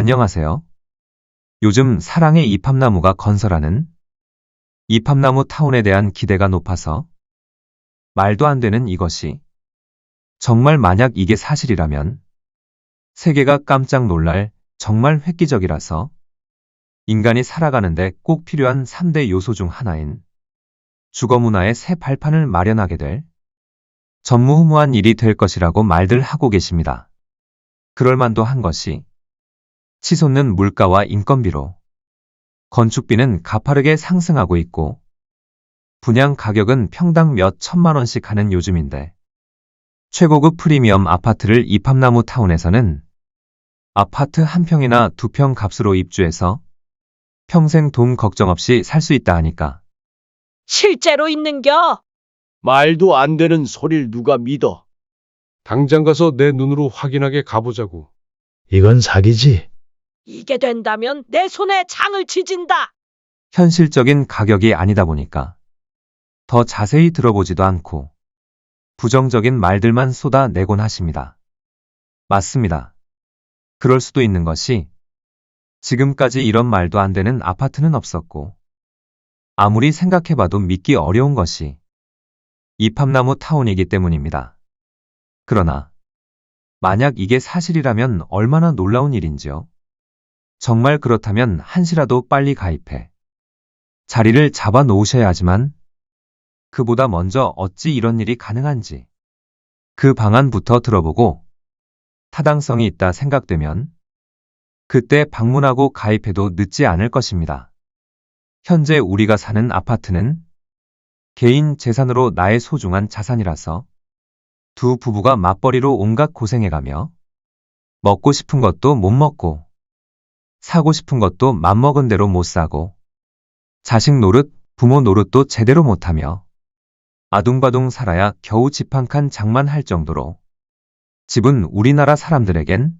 안녕하세요. 요즘 사랑의 이팝나무가 건설하는 이팝나무 타운에 대한 기대가 높아서 말도 안 되는 이것이 정말 만약 이게 사실이라면 세계가 깜짝 놀랄 정말 획기적이라서 인간이 살아가는데 꼭 필요한 3대 요소 중 하나인 주거문화의 새 발판을 마련하게 될 전무후무한 일이 될 것이라고 말들 하고 계십니다. 그럴 만도 한 것이 치솟는 물가와 인건비로 건축비는 가파르게 상승하고 있고 분양 가격은 평당 몇 천만 원씩 하는 요즘인데 최고급 프리미엄 아파트를 이팝나무 타운에서는 아파트 한 평이나 두 평 값으로 입주해서 평생 돈 걱정 없이 살 수 있다 하니까 실제로 있는겨? 말도 안 되는 소리를 누가 믿어? 당장 가서 내 눈으로 확인하게 가보자고. 이건 사기지. 이게 된다면 내 손에 장을 지진다. 현실적인 가격이 아니다 보니까 더 자세히 들어보지도 않고 부정적인 말들만 쏟아내곤 하십니다. 맞습니다. 그럴 수도 있는 것이 지금까지 이런 말도 안 되는 아파트는 없었고 아무리 생각해봐도 믿기 어려운 것이 이팝나무 타운이기 때문입니다. 그러나 만약 이게 사실이라면 얼마나 놀라운 일인지요. 정말 그렇다면 한시라도 빨리 가입해 자리를 잡아 놓으셔야 하지만 그보다 먼저 어찌 이런 일이 가능한지 그 방안부터 들어보고 타당성이 있다 생각되면 그때 방문하고 가입해도 늦지 않을 것입니다. 현재 우리가 사는 아파트는 개인 재산으로 나의 소중한 자산이라서 두 부부가 맞벌이로 온갖 고생해가며 먹고 싶은 것도 못 먹고 사고 싶은 것도 맘먹은 대로 못 사고 자식 노릇, 부모 노릇도 제대로 못하며 아둥바둥 살아야 겨우 집 한 칸 장만할 정도로 집은 우리나라 사람들에겐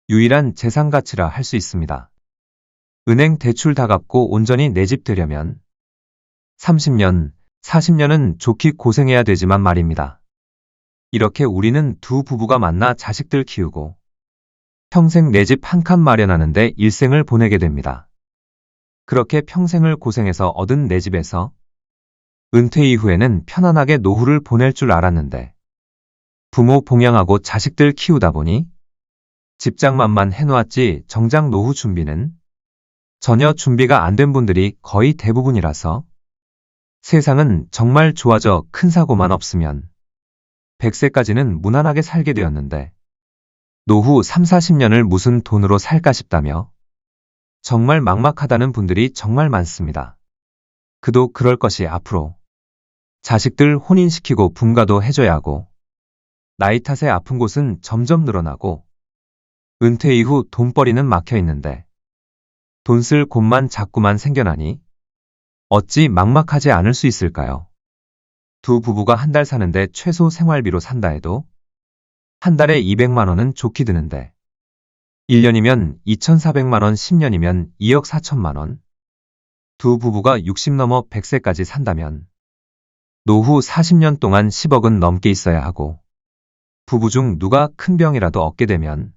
유일한 재산 가치라 할 수 있습니다. 은행 대출 다 갚고 온전히 내 집 되려면 30년, 40년은 좋게 고생해야 되지만 말입니다. 이렇게 우리는 두 부부가 만나 자식들 키우고 평생 내 집 한 칸 마련하는데 일생을 보내게 됩니다. 그렇게 평생을 고생해서 얻은 내 집에서 은퇴 이후에는 편안하게 노후를 보낼 줄 알았는데 부모 봉양하고 자식들 키우다 보니 집장만만 해놓았지 정작 노후 준비는 전혀 준비가 안 된 분들이 거의 대부분이라서 세상은 정말 좋아져 큰 사고만 없으면 100세까지는 무난하게 살게 되었는데 노후 3, 40년을 무슨 돈으로 살까 싶다며 정말 막막하다는 분들이 정말 많습니다. 그도 그럴 것이 앞으로 자식들 혼인시키고 분가도 해줘야 하고 나이 탓에 아픈 곳은 점점 늘어나고 은퇴 이후 돈벌이는 막혀 있는데 돈 쓸 곳만 자꾸만 생겨나니 어찌 막막하지 않을 수 있을까요? 두 부부가 한 달 사는데 최소 생활비로 산다 해도 한 달에 200만 원은 좋게 드는데 1년이면 2,400만 원, 10년이면 2억 4천만 원. 두 부부가 60 넘어 100세까지 산다면 노후 40년 동안 10억은 넘게 있어야 하고 부부 중 누가 큰 병이라도 얻게 되면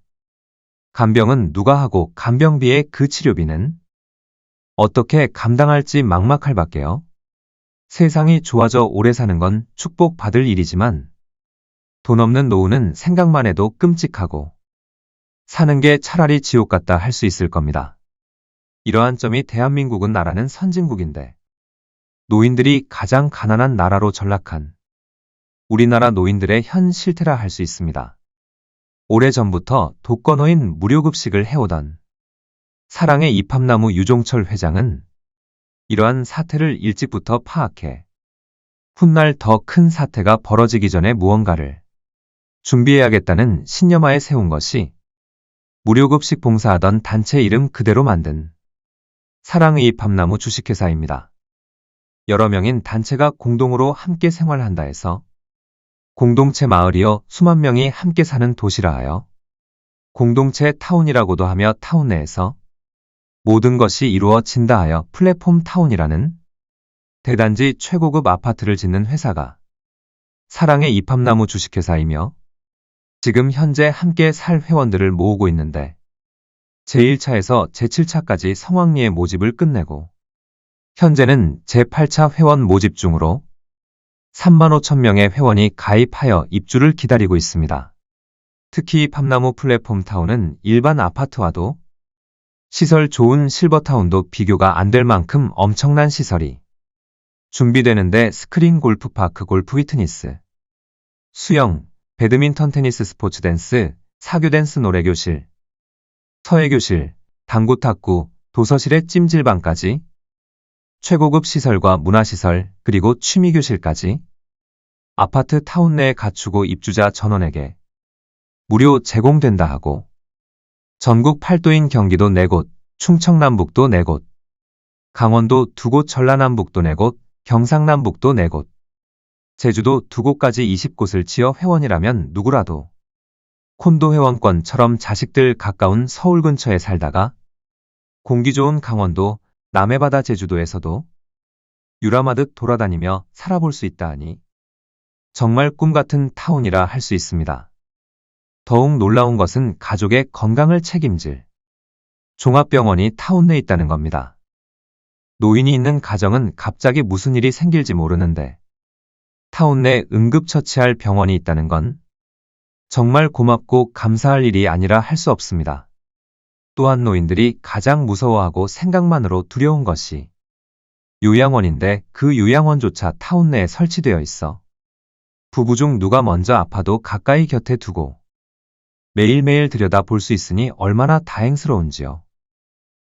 간병은 누가 하고 간병비의 그 치료비는 어떻게 감당할지 막막할 밖에요. 세상이 좋아져 오래 사는 건 축복받을 일이지만 돈 없는 노후는 생각만 해도 끔찍하고 사는 게 차라리 지옥 같다 할 수 있을 겁니다. 이러한 점이 대한민국은 나라는 선진국인데 노인들이 가장 가난한 나라로 전락한 우리나라 노인들의 현 실태라 할 수 있습니다. 오래전부터 독거노인 무료급식을 해오던 사랑의 이팝나무 유종철 회장은 이러한 사태를 일찍부터 파악해 훗날 더 큰 사태가 벌어지기 전에 무언가를 준비해야겠다는 신념하에 세운 것이 무료급식 봉사하던 단체 이름 그대로 만든 사랑의 이팝나무 주식회사입니다. 여러 명인 단체가 공동으로 함께 생활한다 해서 공동체 마을이여 수만 명이 함께 사는 도시라 하여 공동체 타운이라고도 하며 타운 내에서 모든 것이 이루어진다 하여 플랫폼 타운이라는 대단지 최고급 아파트를 짓는 회사가 사랑의 이팝나무 주식회사이며 지금 현재 함께 살 회원들을 모으고 있는데 제1차에서 제7차까지 성황리에 모집을 끝내고 현재는 제8차 회원 모집 중으로 3만 5천 명의 회원이 가입하여 입주를 기다리고 있습니다. 특히 팜나무 플랫폼 타운은 일반 아파트와도 시설 좋은 실버타운도 비교가 안 될 만큼 엄청난 시설이 준비되는데 스크린 골프파크 골프 휘트니스, 수영, 배드민턴 테니스 스포츠 댄스, 사교 댄스 노래교실, 서예교실, 당구 탁구, 도서실의 찜질방까지 최고급 시설과 문화시설 그리고 취미교실까지 아파트 타운 내에 갖추고 입주자 전원에게 무료 제공된다 하고 전국 8도인 경기도 4곳, 충청남북도 4곳, 강원도 2곳, 전라남북도 4곳, 경상남북도 4곳, 제주도 2곳까지 20곳을 지어 회원이라면 누구라도 콘도 회원권처럼 자식들 가까운 서울 근처에 살다가 공기 좋은 강원도, 남해바다 제주도에서도 유람하듯 돌아다니며 살아볼 수 있다 하니 정말 꿈같은 타운이라 할 수 있습니다. 더욱 놀라운 것은 가족의 건강을 책임질 종합병원이 타운 내에 있다는 겁니다. 노인이 있는 가정은 갑자기 무슨 일이 생길지 모르는데 타운 내 응급처치할 병원이 있다는 건 정말 고맙고 감사할 일이 아니라 할 수 없습니다. 또한 노인들이 가장 무서워하고 생각만으로 두려운 것이 요양원인데 그 요양원조차 타운 내에 설치되어 있어 부부 중 누가 먼저 아파도 가까이 곁에 두고 매일매일 들여다 볼 수 있으니 얼마나 다행스러운지요.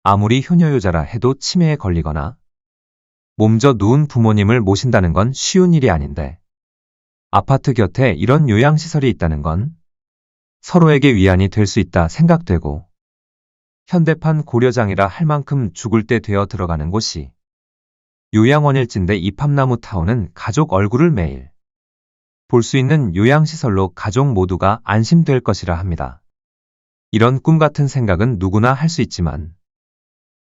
아무리 효녀효자라 해도 치매에 걸리거나 몸져 누운 부모님을 모신다는 건 쉬운 일이 아닌데 아파트 곁에 이런 요양시설이 있다는 건 서로에게 위안이 될 수 있다 생각되고 현대판 고려장이라 할 만큼 죽을 때 되어 들어가는 곳이 요양원일진데 이 팜나무 타운은 가족 얼굴을 매일 볼 수 있는 요양시설로 가족 모두가 안심될 것이라 합니다. 이런 꿈같은 생각은 누구나 할 수 있지만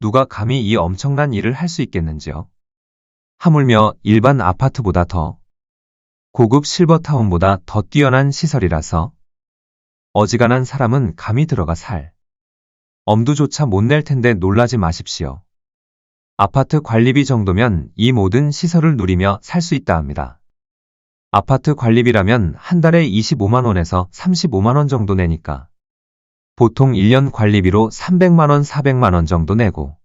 누가 감히 이 엄청난 일을 할 수 있겠는지요. 하물며 일반 아파트보다 더 고급 실버타운보다 더 뛰어난 시설이라서 어지간한 사람은 감히 들어가 살 엄두조차 못 낼 텐데 놀라지 마십시오. 아파트 관리비 정도면 이 모든 시설을 누리며 살 수 있다 합니다. 아파트 관리비라면 한 달에 25만 원에서 35만 원 정도 내니까 보통 1년 관리비로 300만 원, 400만 원 정도 내고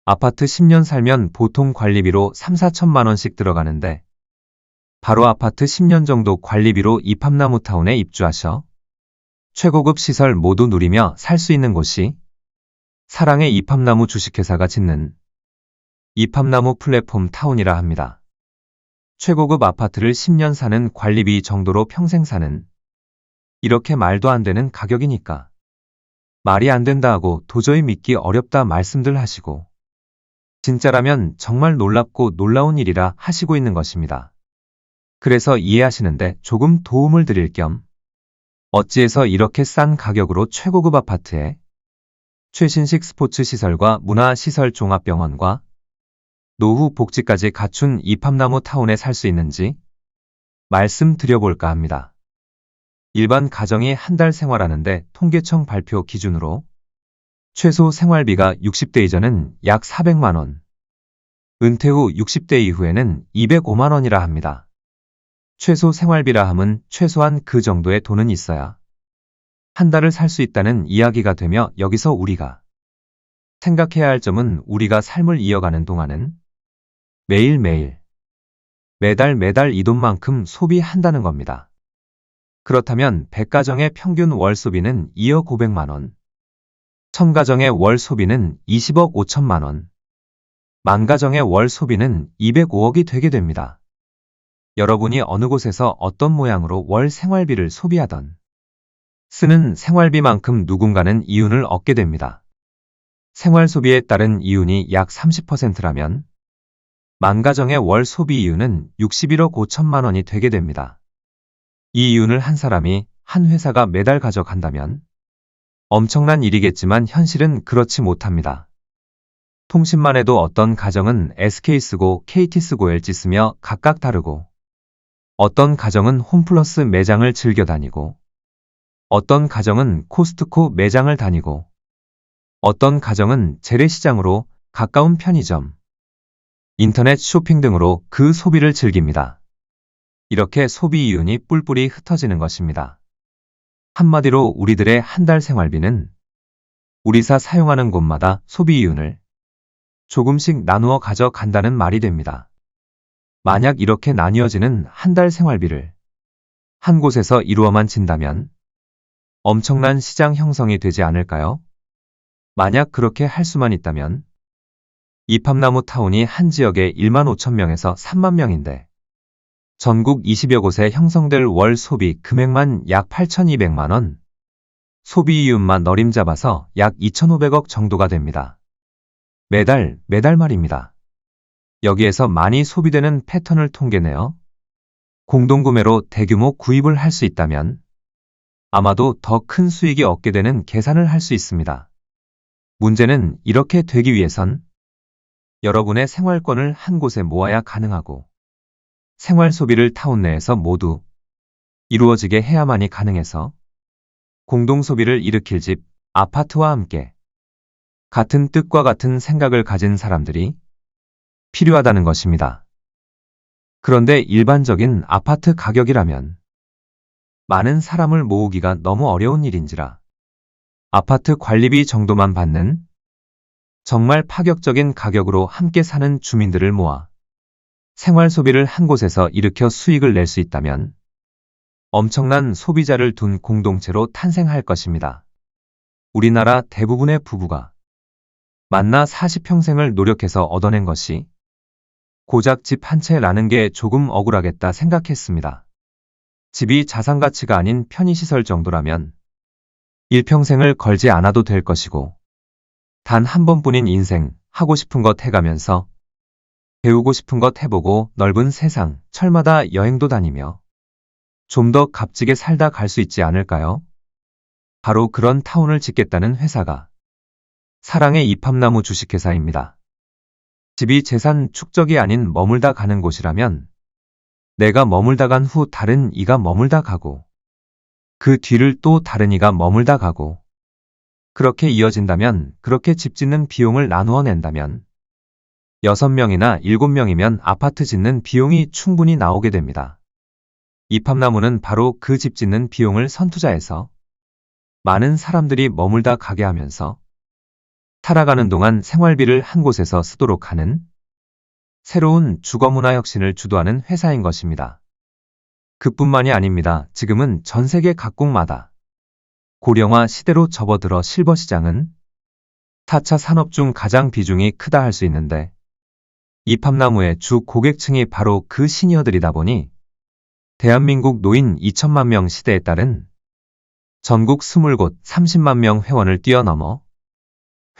아파트 10년 살면 보통 관리비로 3, 4천만 원씩 들어가는데 바로 아파트 10년 정도 관리비로 이 팜나무 타운에 입주하셔 최고급 시설 모두 누리며 살 수 있는 곳이 사랑의 이팜나무 주식회사가 짓는 이팜나무 플랫폼 타운이라 합니다. 최고급 아파트를 10년 사는 관리비 정도로 평생 사는 이렇게 말도 안 되는 가격이니까 말이 안 된다 하고 도저히 믿기 어렵다 말씀들 하시고 진짜라면 정말 놀랍고 놀라운 일이라 하시고 있는 것입니다. 그래서 이해하시는데 조금 도움을 드릴 겸 어찌해서 이렇게 싼 가격으로 최고급 아파트에 최신식 스포츠 시설과 문화시설 종합병원과 노후 복지까지 갖춘 이팜나무 타운에 살 수 있는지 말씀드려볼까 합니다. 일반 가정이 한 달 생활하는데 통계청 발표 기준으로 최소 생활비가 60대 이전은 약 400만 원, 은퇴 후 60대 이후에는 205만 원이라 합니다. 최소 생활비라 함은 최소한 그 정도의 돈은 있어야 한 달을 살 수 있다는 이야기가 되며 여기서 우리가 생각해야 할 점은 우리가 삶을 이어가는 동안은 매일매일 매달 이 돈만큼 소비한다는 겁니다. 그렇다면 100가정의 평균 월 소비는 2억 500만 원, 1000가정의 월 소비는 20억 5천만 원, 10,000가정의 월 소비는 205억이 되게 됩니다. 여러분이 어느 곳에서 어떤 모양으로 월 생활비를 소비하던 쓰는 생활비만큼 누군가는 이윤을 얻게 됩니다. 생활 소비에 따른 이윤이 약 30%라면 10,000가정의 월 소비 이윤은 61억 5천만 원이 되게 됩니다. 이 이윤을 한 사람이 한 회사가 매달 가져간다면 엄청난 일이겠지만 현실은 그렇지 못합니다. 통신만 해도 어떤 가정은 SK 쓰고 KT 쓰고 LG 쓰며 각각 다르고 어떤 가정은 홈플러스 매장을 즐겨 다니고 어떤 가정은 코스트코 매장을 다니고 어떤 가정은 재래시장으로 가까운 편의점, 인터넷 쇼핑 등으로 그 소비를 즐깁니다. 이렇게 소비 이윤이 뿔뿔이 흩어지는 것입니다. 한마디로 우리들의 한 달 생활비는 우리사 사용하는 곳마다 소비 이윤을 조금씩 나누어 가져간다는 말이 됩니다. 만약 이렇게 나뉘어지는 한 달 생활비를 한 곳에서 이루어만 진다면 엄청난 시장 형성이 되지 않을까요? 만약 그렇게 할 수만 있다면 이팝나무 타운이 한 지역에 1만 5천 명에서 3만 명인데 전국 20여 곳에 형성될 월 소비 금액만 약 8,200만 원, 소비 이윤만 너림잡아서 약 2,500억 정도가 됩니다. 매달 말입니다. 여기에서 많이 소비되는 패턴을 통계내어 공동구매로 대규모 구입을 할 수 있다면 아마도 더 큰 수익이 얻게 되는 계산을 할 수 있습니다. 문제는 이렇게 되기 위해선 여러분의 생활권을 한 곳에 모아야 가능하고 생활 소비를 타운 내에서 모두 이루어지게 해야만이 가능해서 공동소비를 일으킬 집, 아파트와 함께 같은 뜻과 같은 생각을 가진 사람들이 필요하다는 것입니다. 그런데 일반적인 아파트 가격이라면 많은 사람을 모으기가 너무 어려운 일인지라 아파트 관리비 정도만 받는 정말 파격적인 가격으로 함께 사는 주민들을 모아 생활 소비를 한 곳에서 일으켜 수익을 낼 수 있다면 엄청난 소비자를 둔 공동체로 탄생할 것입니다. 우리나라 대부분의 부부가 만나 40평생을 노력해서 얻어낸 것이 고작 집 한 채라는 게 조금 억울하겠다 생각했습니다. 집이 자산가치가 아닌 편의시설 정도라면 일평생을 걸지 않아도 될 것이고 단 한 번뿐인 인생 하고 싶은 것 해가면서 배우고 싶은 것 해보고 넓은 세상 철마다 여행도 다니며 좀 더 값지게 살다 갈 수 있지 않을까요? 바로 그런 타운을 짓겠다는 회사가 사랑의 이팝나무 주식회사입니다. 집이 재산 축적이 아닌 머물다 가는 곳이라면 내가 머물다 간 후 다른 이가 머물다 가고 그 뒤를 또 다른 이가 머물다 가고 그렇게 이어진다면 그렇게 집 짓는 비용을 나누어 낸다면 6명이나 7명이면 아파트 짓는 비용이 충분히 나오게 됩니다. 이팝나무는 바로 그 집 짓는 비용을 선투자해서 많은 사람들이 머물다 가게 하면서 살아가는 동안 생활비를 한 곳에서 쓰도록 하는 새로운 주거문화 혁신을 주도하는 회사인 것입니다. 그뿐만이 아닙니다. 지금은 전 세계 각국마다 고령화 시대로 접어들어 실버 시장은 4차 산업 중 가장 비중이 크다 할 수 있는데 이팝나무의 주 고객층이 바로 그 시니어들이다 보니 대한민국 노인 2천만 명 시대에 따른 전국 20곳 30만 명 회원을 뛰어넘어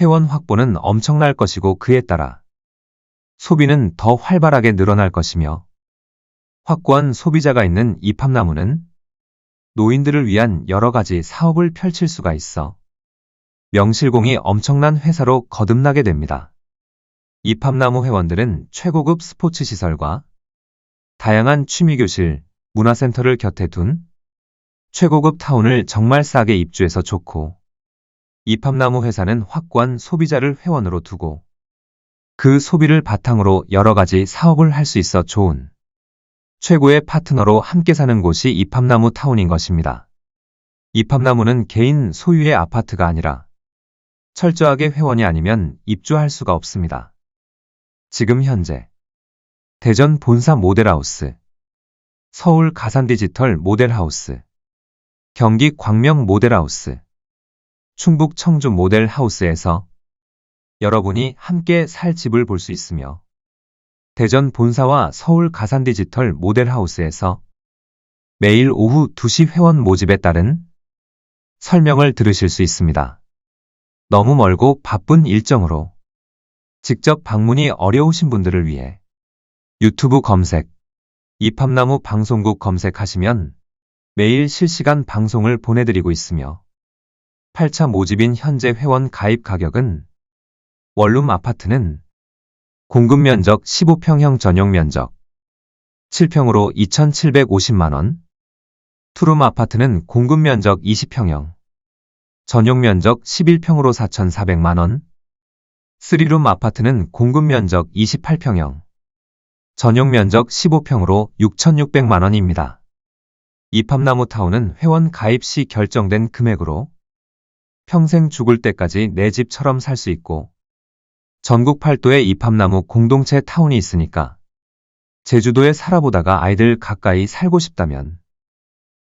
회원 확보는 엄청날 것이고 그에 따라 소비는 더 활발하게 늘어날 것이며 확고한 소비자가 있는 이팝나무는 노인들을 위한 여러 가지 사업을 펼칠 수가 있어 명실공히 엄청난 회사로 거듭나게 됩니다. 이팝나무 회원들은 최고급 스포츠 시설과 다양한 취미교실, 문화센터를 곁에 둔 최고급 타운을 정말 싸게 입주해서 좋고 이팝나무 회사는 확고한 소비자를 회원으로 두고 그 소비를 바탕으로 여러 가지 사업을 할 수 있어 좋은 최고의 파트너로 함께 사는 곳이 이팝나무 타운인 것입니다. 이팝나무는 개인 소유의 아파트가 아니라 철저하게 회원이 아니면 입주할 수가 없습니다. 지금 현재 대전 본사 모델하우스, 서울 가산디지털 모델하우스, 경기 광명 모델하우스, 충북 청주 모델하우스에서 여러분이 함께 살 집을 볼 수 있으며 대전 본사와 서울 가산디지털 모델하우스에서 매일 오후 2시 회원 모집에 따른 설명을 들으실 수 있습니다. 너무 멀고 바쁜 일정으로 직접 방문이 어려우신 분들을 위해 유튜브 검색, 이팝나무 방송국 검색하시면 매일 실시간 방송을 보내드리고 있으며 8차 모집인 현재 회원 가입 가격은 원룸 아파트는 공급 면적 15평형 전용 면적 7평으로 2,750만원, 투룸 아파트는 공급 면적 20평형 전용 면적 11평으로 4,400만 원. 3룸 아파트는 공급 면적 28평형. 전용 면적 15평으로 6,600만 원입니다. 이팝나무 타운은 회원 가입 시 결정된 금액으로 평생 죽을 때까지 내 집처럼 살 수 있고 전국 8도에 이팝나무 공동체 타운이 있으니까 제주도에 살아보다가 아이들 가까이 살고 싶다면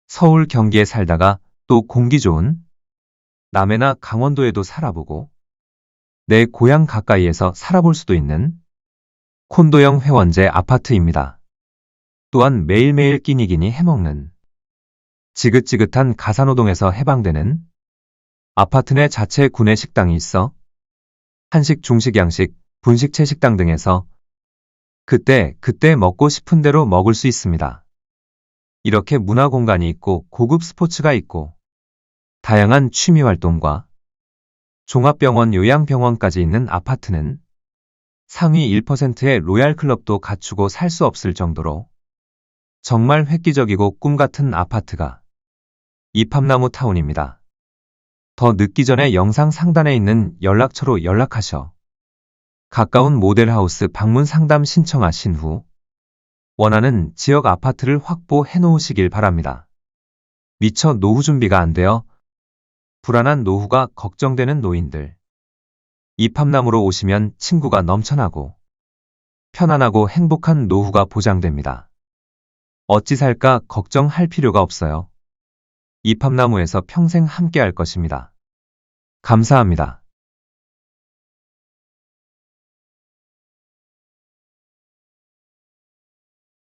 서울 경기에 살다가 또 공기 좋은 남해나 강원도에도 살아보고 내 고향 가까이에서 살아볼 수도 있는 콘도형 회원제 아파트입니다. 또한 매일매일 끼니끼니 해먹는 지긋지긋한 가사노동에서 해방되는 아파트 내 자체 구내 식당이 있어 한식, 중식, 양식, 분식채 식당 등에서 그때 먹고 싶은 대로 먹을 수 있습니다. 이렇게 문화 공간이 있고 고급 스포츠가 있고 다양한 취미 활동과 종합병원, 요양병원까지 있는 아파트는 상위 1%의 로얄클럽도 갖추고 살 수 없을 정도로 정말 획기적이고 꿈같은 아파트가 이팝나무 타운입니다. 더 늦기 전에 영상 상단에 있는 연락처로 연락하셔 가까운 모델하우스 방문 상담 신청하신 후 원하는 지역 아파트를 확보해 놓으시길 바랍니다. 미처 노후 준비가 안 되어 불안한 노후가 걱정되는 노인들. 이팝나무로 오시면 친구가 넘쳐나고 편안하고 행복한 노후가 보장됩니다. 어찌 살까 걱정할 필요가 없어요. 이팝나무에서 평생 함께할 것입니다. 감사합니다.